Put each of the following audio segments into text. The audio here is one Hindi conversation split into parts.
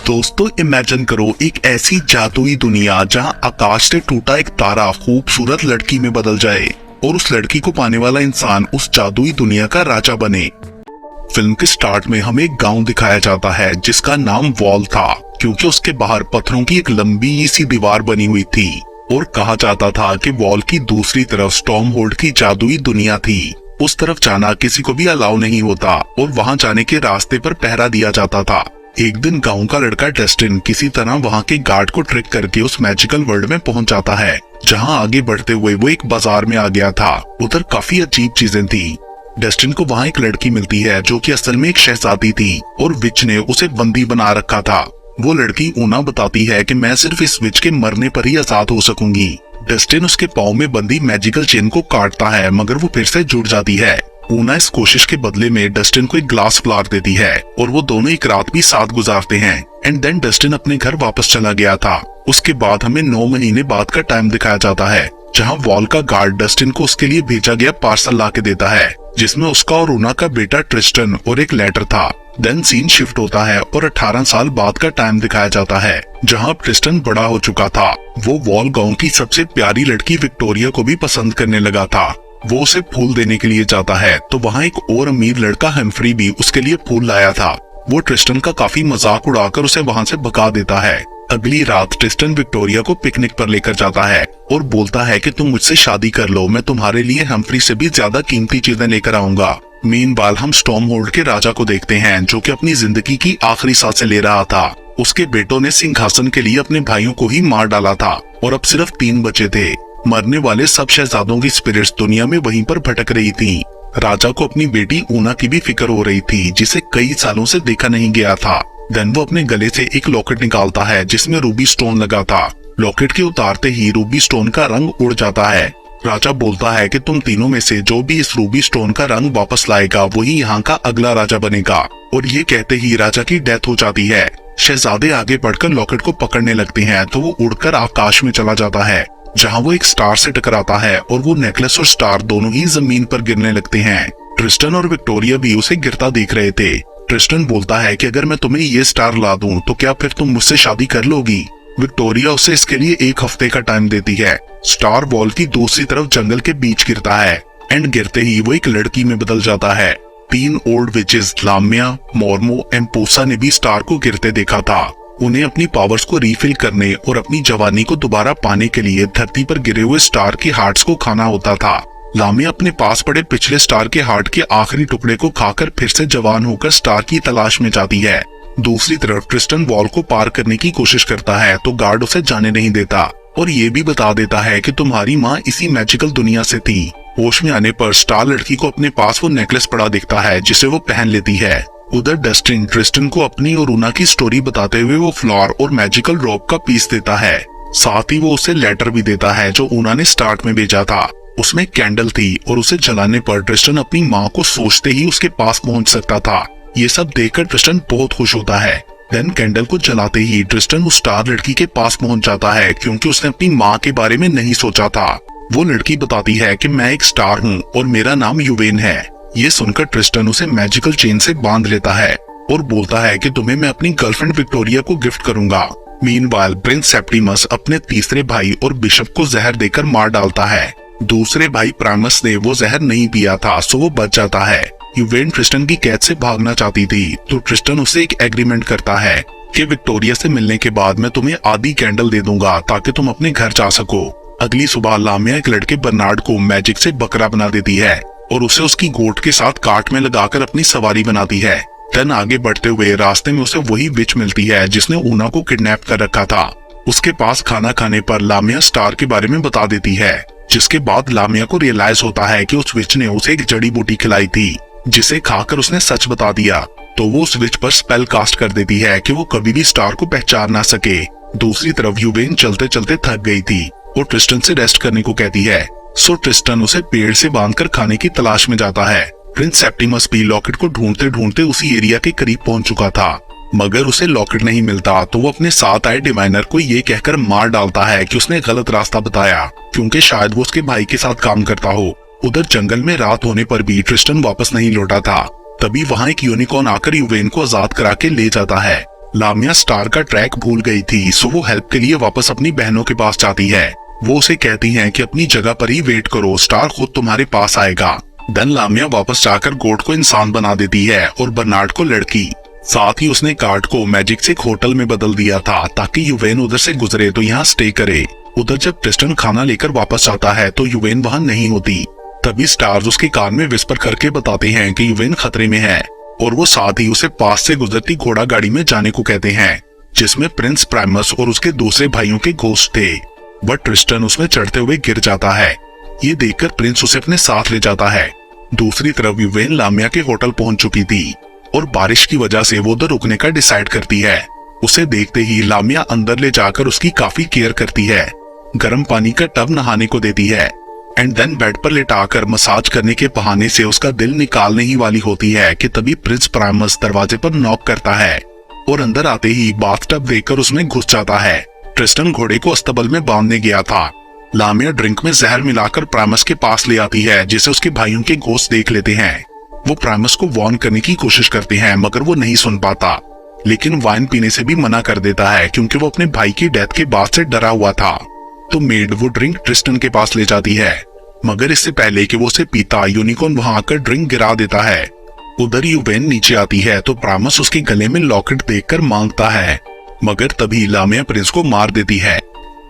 दोस्तों इमेजिन करो एक ऐसी जादुई दुनिया जहां आकाश से टूटा एक तारा खूबसूरत लड़की में बदल जाए और उस लड़की को पाने वाला इंसान उस जादुई दुनिया का राजा बने। फिल्म के स्टार्ट में हमें एक गांव दिखाया जाता है जिसका नाम वॉल था, क्योंकि उसके बाहर पत्थरों की एक लंबी सी दीवार बनी हुई थी और कहा जाता था कि वॉल की दूसरी तरफ स्टॉर्म होल्ड की जादुई दुनिया थी। उस तरफ जाना किसी को भी अलाउ नहीं होता और वहां जाने के रास्ते पर पहरा दिया जाता था। एक दिन गांव का लड़का डस्टिन किसी तरह वहां के गार्ड को ट्रिक करके उस मैजिकल वर्ल्ड में पहुंच जाता है, जहां आगे बढ़ते हुए वो एक बाजार में आ गया था। उधर काफी अजीब चीजें थी। डस्टिन को वहां एक लड़की मिलती है जो कि असल में एक शहजादी थी और विच ने उसे बंदी बना रखा था। वो लड़की ऊना बताती है कि मैं सिर्फ इस विच के मरने पर ही आजाद हो सकूंगी। डस्टिन उसके पाँव में बंदी मैजिकल चेन को काटता है, मगर वो फिर से जुड़ जाती है। ऊना इस कोशिश के बदले में डस्टिन को एक ग्लास फ्लावर देती है और वो दोनों एक रात भी साथ गुजारते हैं। एंड देन डस्टिन अपने घर वापस चला गया था। उसके बाद हमें 9 महीने बाद का टाइम दिखाया जाता है, जहां वॉल का गार्ड डस्टिन को उसके लिए भेजा गया पार्सल ला के देता है, जिसमें उसका और ऊना का बेटा ट्रिस्टन और एक लेटर था। देन सीन शिफ्ट होता है और 18 साल बाद का टाइम दिखाया जाता है, जहां ट्रिस्टन बड़ा हो चुका था। वो वॉल गांव की सबसे प्यारी लड़की विक्टोरिया को भी पसंद करने लगा था। वो उसे फूल देने के लिए जाता है तो वहाँ एक और अमीर लड़का हम्फ्री भी उसके लिए फूल लाया था। वो ट्रिस्टन का काफी मजाक उड़ाकर उसे वहाँ से भगा देता है। अगली रात ट्रिस्टन विक्टोरिया को पिकनिक पर लेकर जाता है और बोलता है कि तुम मुझसे शादी कर लो, मैं तुम्हारे लिए हम्फ्री से भी ज्यादा कीमती चीजें लेकर आऊंगा। मीनवाइल हम स्टॉर्म होल्ड के राजा को देखते हैं, जो कि अपनी जिंदगी की आखिरी सांसें ले रहा था। उसके बेटों ने सिंहासन के लिए अपने भाइयों को ही मार डाला था और अब सिर्फ 3 बचे थे। मरने वाले सब शहजादों की स्पिरिट्स दुनिया में वहीं पर भटक रही थी। राजा को अपनी बेटी ऊना की भी फिक्र हो रही थी, जिसे कई सालों से देखा नहीं गया था। देन वो अपने गले से एक लॉकेट निकालता है जिसमें रूबी स्टोन लगा था। लॉकेट के उतारते ही रूबी स्टोन का रंग उड़ जाता है। राजा बोलता है कि तुम तीनों में से जो भी इस रूबी स्टोन का रंग वापस लाएगा वही यहाँ का अगला राजा बनेगा। और ये कहते ही राजा की डेथ हो जाती है। शहजादे आगे बढ़कर लॉकेट को पकड़ने लगते हैं तो वो उड़कर आकाश में चला जाता है, जहां वो एक स्टार से टकराता है और वो नेकलेस और स्टार दोनों ही जमीन पर गिरने लगते हैं। ट्रिस्टन और विक्टोरिया भी उसे गिरता देख रहे थे। ट्रिस्टन बोलता है कि अगर मैं तुम्हें ये स्टार ला दूं तो क्या फिर तुम मुझसे शादी कर लोगी। विक्टोरिया उसे इसके लिए 1 हफ्ते का टाइम देती है। स्टार वॉल की दूसरी तरफ जंगल के बीच गिरता है एंड गिरते ही वो एक लड़की में बदल जाता है। 3 ओल्ड विचेस लाम्या, मोर्मो एंड पोसा ने भी स्टार को गिरते देखा था। उन्हें अपनी पावर्स को रीफिल करने और अपनी जवानी को दोबारा पाने के लिए धरती पर गिरे हुए स्टार के हार्ट्स को खाना होता था। लामिया अपने पास पड़े पिछले स्टार के हार्ट के आखिरी टुकड़े को खाकर फिर से जवान होकर स्टार की तलाश में जाती है। दूसरी तरफ ट्रिस्टन वॉल को पार करने की कोशिश करता है तो गार्ड उसे जाने नहीं देता और ये भी बता देता है कि तुम्हारी माँ इसी मैजिकल दुनिया से थी। होश में आने पर स्टार लड़की को अपने पास वो नेकलेस पड़ा दिखता है जिसे वो पहन लेती है। उधर डस्टिन ट्रिस्टन को अपनी और ऊना की स्टोरी बताते हुए वो फ्लावर और मैजिकल रोप का पीस देता है। साथ ही वो उसे लेटर भी देता है जो ऊना ने स्टार्ट में भेजा था। उसमें कैंडल थी और उसे जलाने पर ट्रिस्टन अपनी माँ को सोचते ही उसके पास पहुंच सकता था। ये सब देखकर ट्रिस्टन बहुत खुश होता है। देन कैंडल को जलाते ही ट्रिस्टन उस स्टार लड़की के पास पहुंच जाता है, क्योंकि उसने अपनी माँ के बारे में नहीं सोचा था। वो लड़की बताती है कि मैं एक स्टार हूँ और मेरा नाम यूवेन है। ये सुनकर ट्रिस्टन उसे मैजिकल चेन से बांध लेता है और बोलता है कि तुम्हें मैं अपनी गर्लफ्रेंड विक्टोरिया को गिफ्ट करूंगा। मीनवाइल प्रिंस सेप्टिमस अपने तीसरे भाई और बिशप को जहर देकर मार डालता है। दूसरे भाई प्राइमस ने वो जहर नहीं पिया था, सो वो बच जाता है। यूवेन ट्रिस्टन की कैद से भागना चाहती थी तो ट्रिस्टन उसे एक एग्रीमेंट करता है कि विक्टोरिया से मिलने के बाद मैं तुम्हें आधी कैंडल दे दूंगा ताकि तुम अपने घर जा सको। अगली सुबह लामिया एक लड़के बर्नार्ड को मैजिक से बकरा बना देती है और उसे उसकी गोट के साथ काट में लगाकर अपनी सवारी बनाती है। देन आगे बढ़ते हुए रास्ते में उसे वही विच मिलती है जिसने ऊना को किडनैप कर रखा था। उसके पास खाना खाने पर लामिया स्टार के बारे में बता देती है, जिसके बाद लामिया को रियलाइज होता है कि उस विच ने उसे एक जड़ी बूटी खिलाई थी, जिसे खाकर उसने सच बता दिया। तो वो उस विच पर स्पेल कास्ट कर देती है कि वो कभी भी स्टार को पहचान ना सके। दूसरी तरफ यूवेन चलते चलते थक गई थी और ट्रिस्टन से रेस्ट करने को कहती है। सो ट्रिस्टन उसे पेड़ से बांधकर खाने की तलाश में जाता है। प्रिंस सेप्टिमस भी लॉकेट को ढूंढते ढूंढते उसी एरिया के करीब पहुंच चुका था, मगर उसे लॉकेट नहीं मिलता तो वो अपने साथ आए डिवाइनर को ये कहकर मार डालता है कि उसने गलत रास्ता बताया, क्योंकि शायद वो उसके भाई के साथ काम करता हो। उधर जंगल में रात होने पर भी ट्रिस्टन वापस नहीं लौटा था। तभी वहाँ एक यूनिकॉर्न आकर यूवेन को आजाद करा के ले जाता है। लामिया स्टार का ट्रैक भूल गई थी, सो वो हेल्प के लिए वापस अपनी बहनों के पास जाती है। वो उसे कहती हैं कि अपनी जगह पर ही वेट करो, स्टार खुद तुम्हारे पास आएगा। देन लामिया वापस जाकर गोट को इंसान बना देती है और बर्नार्ड को लड़की। साथ ही उसने कार्ड को मैजिक से एक होटल में बदल दिया था ताकि युवेन उधर से गुजरे तो यहाँ स्टे करे। उधर जब ट्रिस्टन खाना लेकर वापस आता है तो युवेन वहाँ नहीं होती। तभी स्टार्स उसकी कान में विस्पर करके बताते हैं कि युवेन खतरे में है और वो साथ ही उसे पास से गुजरती घोड़ा गाड़ी में जाने को कहते हैं, जिसमें प्रिंस प्राइमस और उसके दूसरे भाइयों के घोस्ट थे। बट ट्रिस्टन उसमें चढ़ते हुए गिर जाता है। ये देखकर प्रिंस उसे अपने साथ ले जाता है। दूसरी तरफ युवेन लामिया के होटल पहुंच चुकी थी और बारिश की वजह से वो उधर रुकने का डिसाइड करती है। उसे देखते ही लामिया अंदर ले जाकर उसकी काफी केयर करती है, गर्म पानी का टब नहाने को देती है एंड देन बेड पर लेटाकर मसाज करने के बहाने से उसका दिल निकालने ही वाली होती है कि तभी प्रिंस प्राइमस दरवाजे पर नॉक करता है और अंदर आते ही बाथटब देखकर उसमें घुस जाता है। ट्रिस्टन घोड़े को अस्तबल में बांधने गया था। लामिया ड्रिंक में जहर मिलाकर प्राइमस के पास ले आती है, जिसे उसके भाइयों के घोस्ट देख लेते हैं। वो प्राइमस को वार्न करने की कोशिश करते हैं मगर वो नहीं सुन पाता, लेकिन वाइन पीने से भी मना कर देता है क्योंकि वो अपने भाई की डेथ के बाद से डरा हुआ था। तो मेड वो ड्रिंक ट्रिस्टन के पास ले जाती है, मगर इससे पहले कि वो उसे पीता यूनिकॉर्न वहां आकर ड्रिंक गिरा देता है। उधर युवेन नीचे आती है तो प्राइमस उसके गले में लॉकेट देखकर मांगता है, मगर तभी लामिया प्रिंस को मार देती है।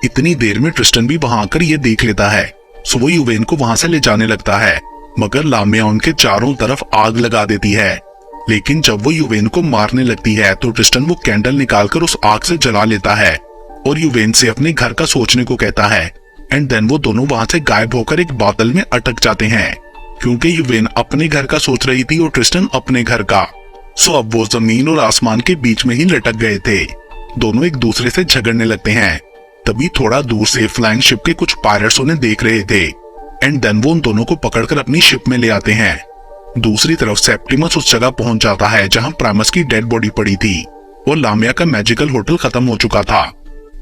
इतनी देर में ट्रिस्टन भी वहां आकर ये देख लेता है, सो वो युवेन को वहां से ले जाने लगता है, मगर लामिया उनके चारों तरफ आग लगा देती है। लेकिन जब वो युवेन को मारने लगती है तो ट्रिस्टन वो कैंडल निकालकर उस आग से जला लेता है और युवेन से अपने घर का सोचने को कहता है एंड देन वो दोनों वहां से गायब होकर एक बादल में अटक जाते हैं, क्योंकि युवेन अपने घर का सोच रही थी और ट्रिस्टन अपने घर का। सो अब वो जमीन और आसमान के बीच में ही लटक गए थे। दोनों एक दूसरे से झगड़ने लगते हैं। तभी थोड़ा दूर से फ्लाइंग शिप के कुछ पायलट्स उन्हें देख रहे थे एंड देन वो उन दोनों को पकड़कर अपनी शिप में ले आते हैं। दूसरी तरफ सेप्टिमस उस जगह पहुंच जाता है जहां प्राइमस की डेड बॉडी पड़ी थी और लामिया का मैजिकल होटल खत्म हो चुका था।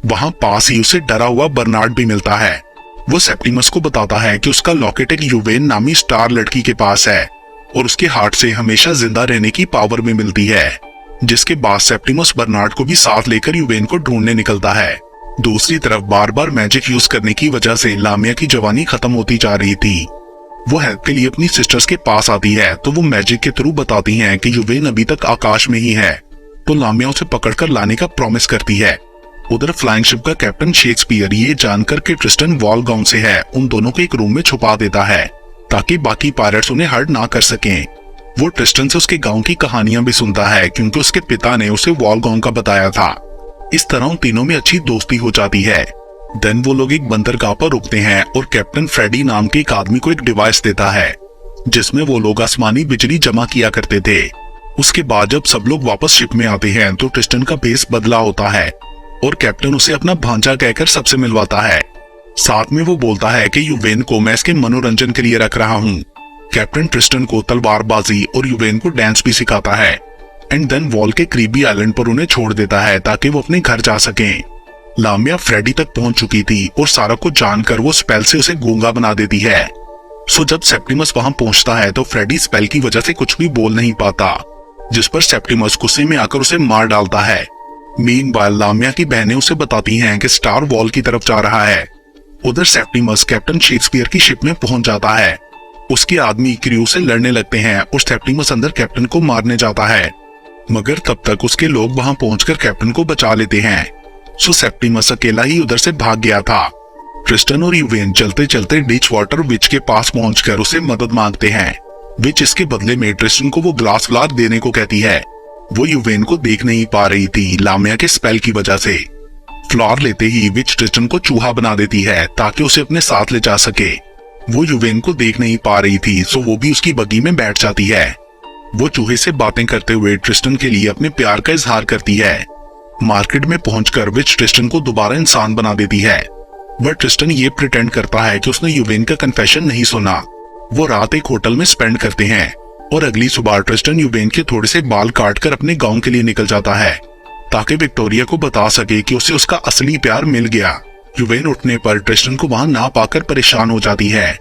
वहां पास ही उसे डरा हुआ बर्नार्ड भी मिलता है। वो सेप्टिमस को बताता है कि उसका लॉकेट एक युवेन नामी स्टार लड़की के पास है और उसके हार्ट से हमेशा जिंदा रहने की पावर भी मिलती है, जिसके बाद सेप्टिमस बर्नार्ड को भी साथ लेकर युवेन को ढूंढने निकलता है। दूसरी तरफ बार बार मैजिक यूज करने की वजह से लामिया की जवानी खत्म होती जा रही थी। वो हेल्प के लिए अपनी सिस्टर्स के पास आती है तो वो मैजिक के थ्रू बताती हैं कि युवेन अभी तक आकाश में ही है, तो लामिया उसे पकड़कर लाने का प्रॉमिस करती है। उधर फ्लाइंग शिप का कैप्टन शेक्सपियर ये जानकर कि ट्रिस्टन वॉल गाउन से है, उन दोनों को एक रूम में छुपा देता है ताकि बाकी पायलट्स उन्हें हर्ट ना कर सकें। वो ट्रिस्टन से उसके गांव की कहानियां भी सुनता है क्योंकि उसके पिता ने उसे वॉल गाउन का बताया था। इस तरह उन तीनों में अच्छी दोस्ती हो जाती है। देन वो लोग एक बंदरगाह पर रुकते हैं और कैप्टन फ्रेडी नाम के एक आदमी को एक डिवाइस देता है जिसमें वो लोग आसमानी बिजली जमा किया करते थे। उसके बाद जब सब लोग वापस शिप में आते हैं तो ट्रिस्टन का भेस बदला होता है और कैप्टन उसे अपना भांजा कहकर सबसे मिलवाता है। साथ में वो बोलता है कि युवेन को मैं इसके मनोरंजन के लिए रख रहा हूँ। कैप्टन ट्रिस्टन को तलवारबाजी और युवेन को डांस भी सिखाता है एंड देन वॉल के क्रीबी आइलैंड पर उन्हें छोड़ देता है ताकि वो अपने घर जा सकें। लामिया फ्रेडी तक पहुंच चुकी थी और सारा को जानकर वो स्पेल से उसे गूंगा बना देती है। सो जब सेप्टिमस वहां पहुंचता है तो फ्रेडी स्पेल की वजह से कुछ भी बोल नहीं पाता, जिस पर सेप्टिमस गुस्से में आकर उसे मार डालता है। मीनवाइल लामिया की बहनें उसे बताती हैं कि स्टार वॉल की तरफ जा रहा है। उधर सेप्टिमस कैप्टन शेक्सपियर की शिप में पहुंच जाता है। उसके आदमी क्रू से लड़ने लगते हैं और सेप्टिमस अंदर कैप्टन को मारने जाता है, मगर तब तक उसके लोग वहां पहुंचकर कैप्टन को बचा लेते हैं। सो सेप्टिमस अकेला ही उधर से भाग गया था। ट्रिस्टन और युवेन चलते चलते डिच वाटर विच के पास पहुंचकर उसे मदद मांगते हैं। विच इसके बदले में ट्रिस्टन को वो ग्लास फ्लावर देने को कहती है। वो युवेन को देख नहीं पा रही थी लामिया के स्पेल की वजह से। फ्लावर लेते ही विच ट्रिस्टन को चूहा बना देती है ताकि उसे अपने साथ ले जा सके। वो युवेन को देख नहीं पा रही थी सो वो भी उसकी बग्गी में बैठ जाती है। वो चूहे से बातें करते हुए ट्रिस्टन के लिए अपने प्यार का इजहार करती है। मार्केट में पहुंचकर विच ट्रिस्टन को दोबारा इंसान बना देती है, बट ट्रिस्टन ये प्रिटेंड करता है कि उसने युवेन का कन्फेशन नहीं सुना। वो रात एक होटल में स्पेंड करते हैं और अगली सुबह ट्रिस्टन युवेन के थोड़े से बाल काटकर अपने गांव के लिए निकल जाता है ताकि विक्टोरिया को बता सके कि उसे उसका असली प्यार मिल गया। युवेन उठने पर ट्रिस्टन को वहां ना पाकर परेशान हो जाती है।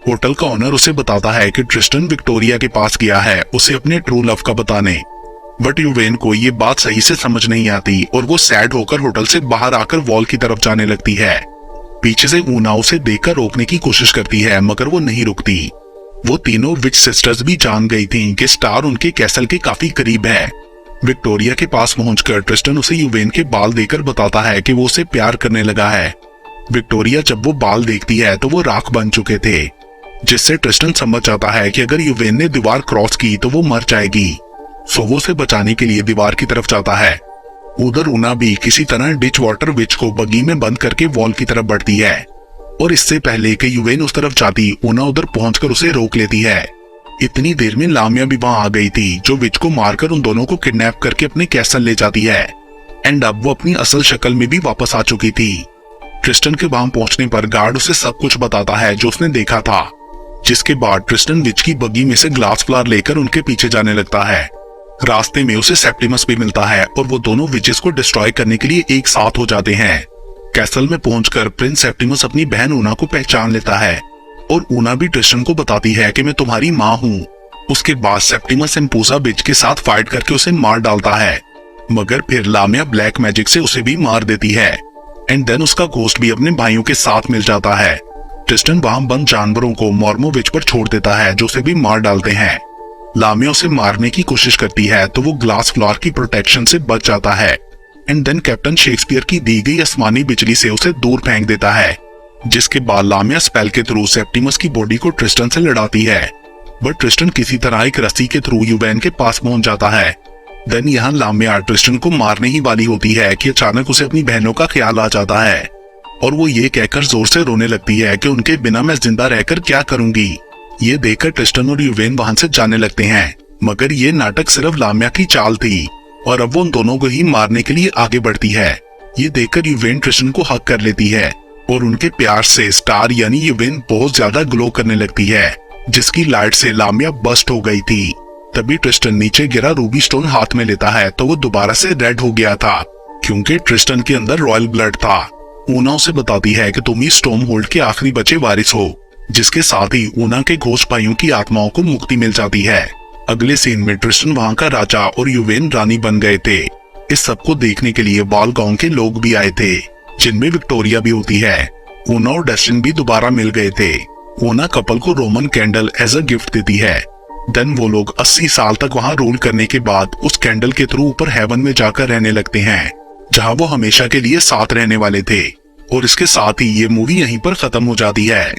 होटल का ओनर उसे बताता है कि ट्रिस्टन विक्टोरिया के पास गया है उसे अपने ट्रू लव का बताने। बट यूवेन को ये बात सही से समझ नहीं आती और वो सैड होकर होटल से बाहर आकर वॉल की तरफ जाने लगती है। पीछे से ऊना उसे देखकर रोकने की कोशिश करती है मगर वो नहीं रुकती। वो तीनों विच सिस्टर्स भी जान गई थीं कि स्टार उनके कैसल के काफी करीब है। विक्टोरिया के पास पहुंचकर ट्रिस्टन उसे यूवेन के बाल देकर बताता है कि वो उसे प्यार करने लगा है। विक्टोरिया जब वो बाल देखती है तो वो राख बन चुके थे, जिससे ट्रिस्टन समझ जाता है कि अगर यूवेन ने दीवार क्रॉस की तो वो मर जाएगी। सो वो उसे बचाने के लिए दीवार की तरफ जाता है। उधर ऊना भी किसी तरह डिच वाटर विच को बगी में बंद करके वॉल की तरफ बढ़ती है और इससे पहले कि यूवेन उस तरफ जाती, ऊना उधर पहुंचकर उसे रोक लेती है। इतनी देर में लामिया भी वहां आ गई थी, जो विच को मारकर उन दोनों को किडनैप करके अपने कैसल ले जाती है। एंड अब वो अपनी असल शक्ल में भी वापस आ चुकी थी। ट्रिस्टन के वहां पहुंचने पर गार्ड उसे सब कुछ बताता है जो उसने देखा था, जिसके बाद ट्रिस्टन विच की बगी में से ग्लास फ्लावर लेकर उनके पीछे जाने लगता है। रास्ते में उसे सेप्टिमस भी मिलता है और वो दोनों विचेस को डिस्ट्रॉय करने के लिए एक साथ हो जाते हैं। कैसल में पहुंचकर प्रिंस सेप्टिमस अपनी बहन ऊना को पहचान लेता है और ऊना भी ट्रिस्टन को बताती है कि मैं तुम्हारी माँ हूँ। उसके बाद सेप्टिमस एम्पूसा बिच के साथ फाइट करके उसे मार डालता है, मगर फिर लामिया ब्लैक मैजिक से उसे भी मार देती है। एंड देन उसका घोस्ट भी अपने भाइयों के साथ मिल जाता है। ट्रिस्टन वहां बंद जानवरों को मॉर्मो विच पर छोड़ देता है, जो उसे भी मार डालते हैं। लामिया उसे मारने की कोशिश करती है तो वो ग्लास फ्लोर की प्रोटेक्शन से बच जाता है। एंड देन कैप्टन शेक्सपियर की दी गई आसमानी बिजली से उसे दूर फेंक देता है, जिसके बाद लामिया स्पेल के थ्रू सेप्टिमस की बॉडी को ट्रिस्टन से लड़ाती है। बट ट्रिस्टन किसी तरह एक रस्सी के थ्रू यूवेन के पास पहुंच जाता है। देन यहाँ लामिया ट्रिस्टन को मारने ही वाली होती है कि अचानक उसे अपनी बहनों का ख्याल आ जाता है और वो ये कहकर जोर से रोने लगती है कि उनके बिना मैं जिंदा रहकर क्या करूंगी। ये देखकर ट्रिस्टन और यूवेन वहां से जाने लगते हैं, मगर ये नाटक सिर्फ लामिया की चाल थी और अब वो उन दोनों को ही मारने के लिए आगे बढ़ती है। ये देखकर यूवेन ट्रिस्टन को हक कर लेती है और उनके प्यार से स्टार यानी यूवेन बहुत ज्यादा ग्लो करने लगती है, जिसकी लाइट से लामिया बस्ट हो गई थी। तभी ट्रिस्टन नीचे गिरा रूबी स्टोन हाथ में लेता है तो वो दोबारा से रेड हो गया था, क्योंकि ट्रिस्टन के अंदर रॉयल ब्लड था। ऊना उसे बताती है कि तुम ही स्टॉर्म होल्ड के आखिरी बचे वारिस हो, जिसके साथ ही ऊना के घोस्ट भाइयों की आत्माओं को मुक्ति मिल जाती है। अगले सीन में ट्रिस्टन वहां का राजा और यूवेन रानी बन गए थे। इस सबको देखने के लिए बाल गांव के लोग भी आए थे, जिनमें विक्टोरिया भी होती है। ऊना और डस्टिन भी दोबारा मिल गए थे। ऊना कपल को Roman candle as a gift देती है। देन वो लोग 80 साल तक वहां रूल करने के बाद उस कैंडल के थ्रू ऊपर हेवन में जाकर रहने लगते हैं, जहां वो हमेशा के लिए साथ रहने वाले थे। और इसके साथ ही ये मूवी यहीं पर खत्म हो जाती है।